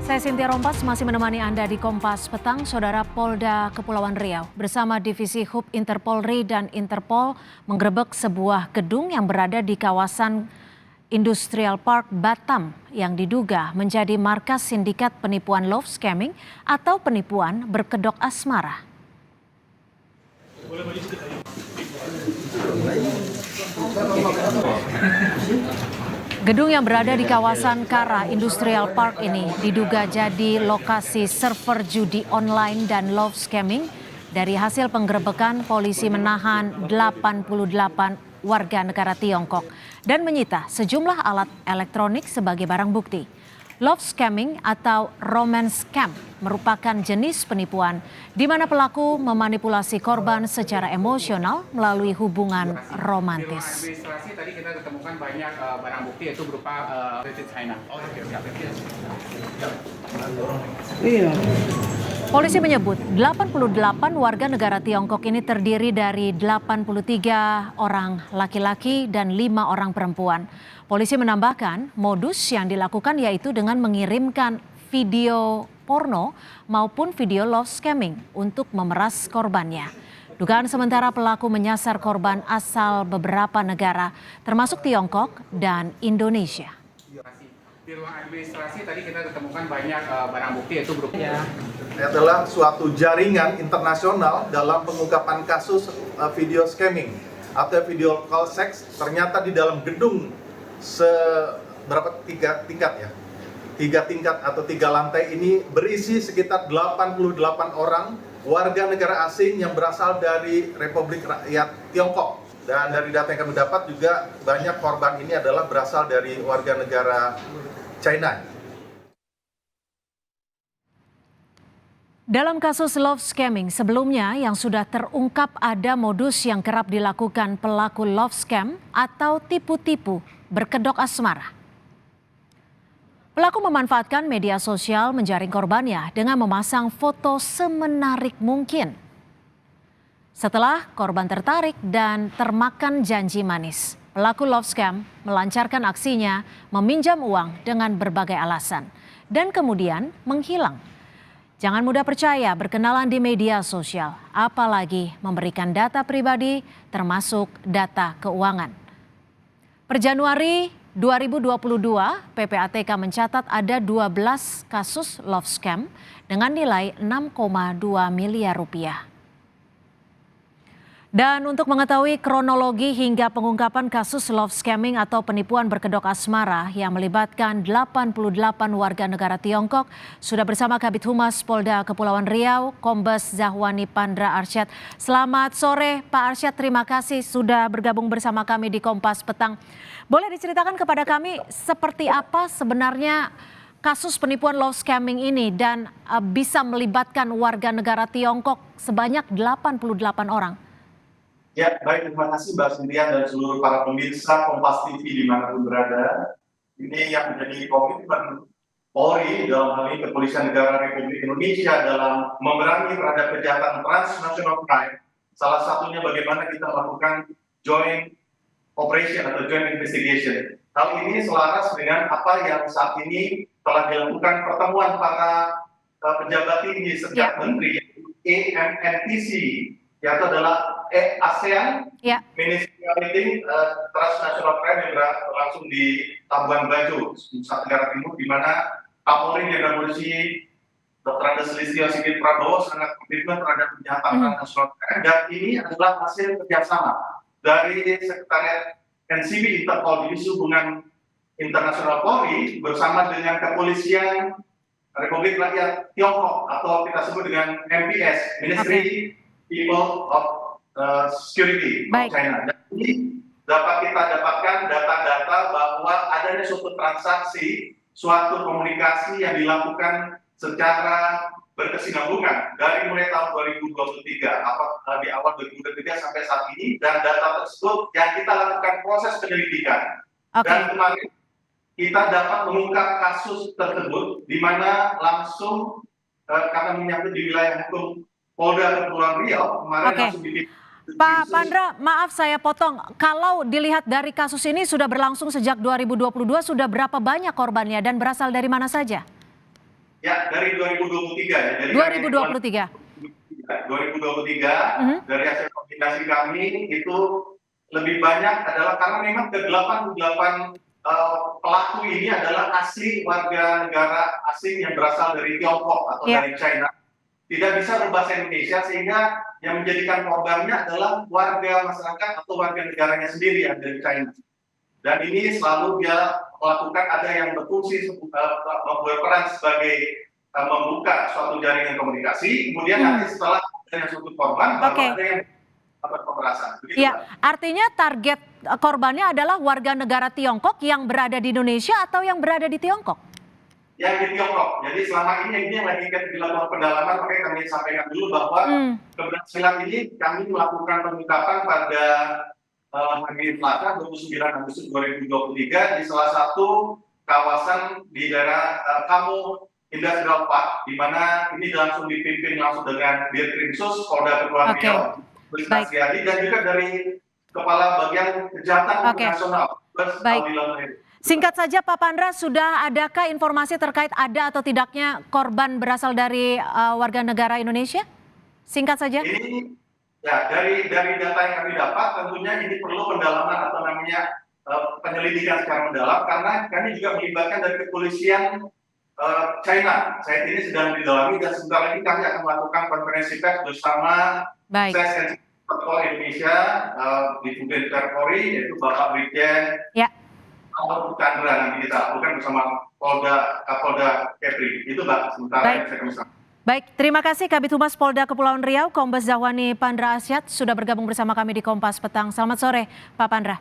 Saya Cynthia Rompas masih menemani Anda di Kompas Petang. Saudara, Polda Kepulauan Riau bersama Divisi Hub Interpolri dan Interpol menggerebek sebuah gedung yang berada di kawasan Industrial Park Batam yang diduga menjadi markas sindikat penipuan love scamming atau penipuan berkedok asmara. Gedung yang berada di kawasan Kara Industrial Park ini diduga jadi lokasi server judi online dan love scamming. Dari hasil penggerebekan, polisi menahan 88 warga negara Tiongkok dan menyita sejumlah alat elektronik sebagai barang bukti. Love scamming atau romance scam merupakan jenis penipuan di mana pelaku memanipulasi korban secara emosional melalui hubungan romantis. Di ruang administrasi tadi kita ketemukan banyak barang bukti yaitu berupa China. Polisi menyebut 88 warga negara Tiongkok ini terdiri dari 83 orang laki-laki dan 5 orang perempuan. Polisi menambahkan modus yang dilakukan yaitu dengan mengirimkan video porno maupun video love scamming untuk memeras korbannya. Dugaan sementara pelaku menyasar korban asal beberapa negara termasuk Tiongkok dan Indonesia. Di ruang administrasi tadi kita ketemukan banyak barang bukti yaitu berupa adalah suatu jaringan internasional dalam pengungkapan kasus video scamming atau video call seks. Ternyata di dalam gedung tiga tingkat atau 3 lantai ini berisi sekitar 88 orang warga negara asing yang berasal dari Republik Rakyat Tiongkok. Dan dari data yang kami dapat juga banyak korban ini adalah berasal dari warga negara China. Dalam kasus love scamming sebelumnya yang sudah terungkap ada modus yang kerap dilakukan pelaku love scam atau tipu-tipu berkedok asmara. Pelaku memanfaatkan media sosial menjaring korbannya dengan memasang foto semenarik mungkin. Setelah korban tertarik dan termakan janji manis, pelaku love scam melancarkan aksinya meminjam uang dengan berbagai alasan dan kemudian menghilang. Jangan mudah percaya berkenalan di media sosial, apalagi memberikan data pribadi termasuk data keuangan. Per Januari 2022, PPATK mencatat ada 12 kasus love scam dengan nilai 6,2 miliar rupiah. Dan untuk mengetahui kronologi hingga pengungkapan kasus love scamming atau penipuan berkedok asmara yang melibatkan 88 warga negara Tiongkok, sudah bersama Kabid Humas Polda Kepulauan Riau, Kombes Zahwani Pandra Arsyad. Selamat sore Pak Arsyad, terima kasih sudah bergabung bersama kami di Kompas Petang. Boleh diceritakan kepada kami seperti apa sebenarnya kasus penipuan love scamming ini dan bisa melibatkan warga negara Tiongkok sebanyak 88 orang? Ya, baik, terima kasih Mbak Cynthia dan seluruh para pemirsa Kompas TV dimanapun berada. Ini yang menjadi komitmen Polri dalam hal ini Kepolisian Negara Republik Indonesia dalam memerangi terhadap kejahatan transnational crime. Salah satunya bagaimana kita melakukan joint operation atau joint investigation. Hal ini selaras dengan apa yang saat ini telah dilakukan pertemuan para pejabat tinggi setiap menteri AMNTC, yaitu adalah ASEAN Ministerial Meeting Transnational Crime yang berlangsung di Labuan Bajo, Nusa Tenggara Timur, di mana Kapolri Jenderal Polisi Dr. Andes Listio Sigit Prabowo sangat komitmen terhadap kejahatan transnational crime, dan ini adalah hasil kerjasama dari Sekretariat NCB Interpol Divisi Hubungan Internasional Polri bersama dengan Kepolisian Republik Rakyat Tiongkok atau kita sebut dengan MPS, Ministry People of Security of China. Dan ini dapat kita dapatkan data-data bahwa adanya suatu transaksi, suatu komunikasi yang dilakukan secara berkesinambungan dari mulai tahun 2023 di awal 2023 sampai saat ini, dan data tersebut yang kita lakukan proses penyelidikan. Dan kemarin kita dapat mengungkap kasus tersebut di mana langsung karena menyangkut di wilayah hukum Polda Kepulauan Riau kemarin langsung Pak Pandra, maaf saya potong. Kalau dilihat dari kasus ini sudah berlangsung sejak 2022, sudah berapa banyak korbannya dan berasal dari mana saja? Ya, dari 2023 ya. Jadi 2023. 2023 dari hasil komunikasi kami itu lebih banyak adalah karena memang ke-88 pelaku ini adalah asli warga negara asing yang berasal dari Tiongkok atau dari China. Tidak bisa berbahasa Indonesia sehingga yang menjadikan korbannya adalah warga masyarakat atau warga negaranya sendiri yang dari China. Dan ini selalu dia melakukan ada yang berfungsi berperan sebagai membuka suatu jaringan komunikasi, kemudian nanti setelah ada yang sudut korban, baru ada yang dapat pemerasan. Iya, artinya target korbannya adalah warga negara Tiongkok yang berada di Indonesia atau yang berada di Tiongkok? Yang di Tiongkok. Jadi selama ini yang lagi dilakukan pendalaman, makanya kami sampaikan dulu bahwa keberhasilan ini kami melakukan pengungkapan pada hari Selasa 29 Agustus 2023 di salah satu kawasan di daerah Kamu Industrial Park, di mana ini langsung dipimpin langsung dengan Dirkrimsus Polda Kepulauan Riau, Beristas Riyadi, dan juga dari Kepala Bagian Kejahatan Nasional. Singkat saja Pak Pandra, sudah adakah informasi terkait ada atau tidaknya korban berasal dari warga negara Indonesia? Singkat saja. Ini ya dari data yang kami dapat tentunya ini perlu pendalaman atau namanya penyelidikan secara mendalam, karena kami juga melibatkan dari kepolisian China. Saat ini sedang didalami dan sebentar lagi kami akan melakukan konferensi pers bersama SES Indonesia di Tugas Polri, yaitu Bapak Brigjen Chandra, nanti kita lakukan bersama Kapolda Kepri. Itu Mbak, sementara yang saya kami. Baik, terima kasih Kabid Humas Polda Kepulauan Riau, Kombes Zahwani Pandra Asyad sudah bergabung bersama kami di Kompas Petang. Selamat sore, Pak Pandra.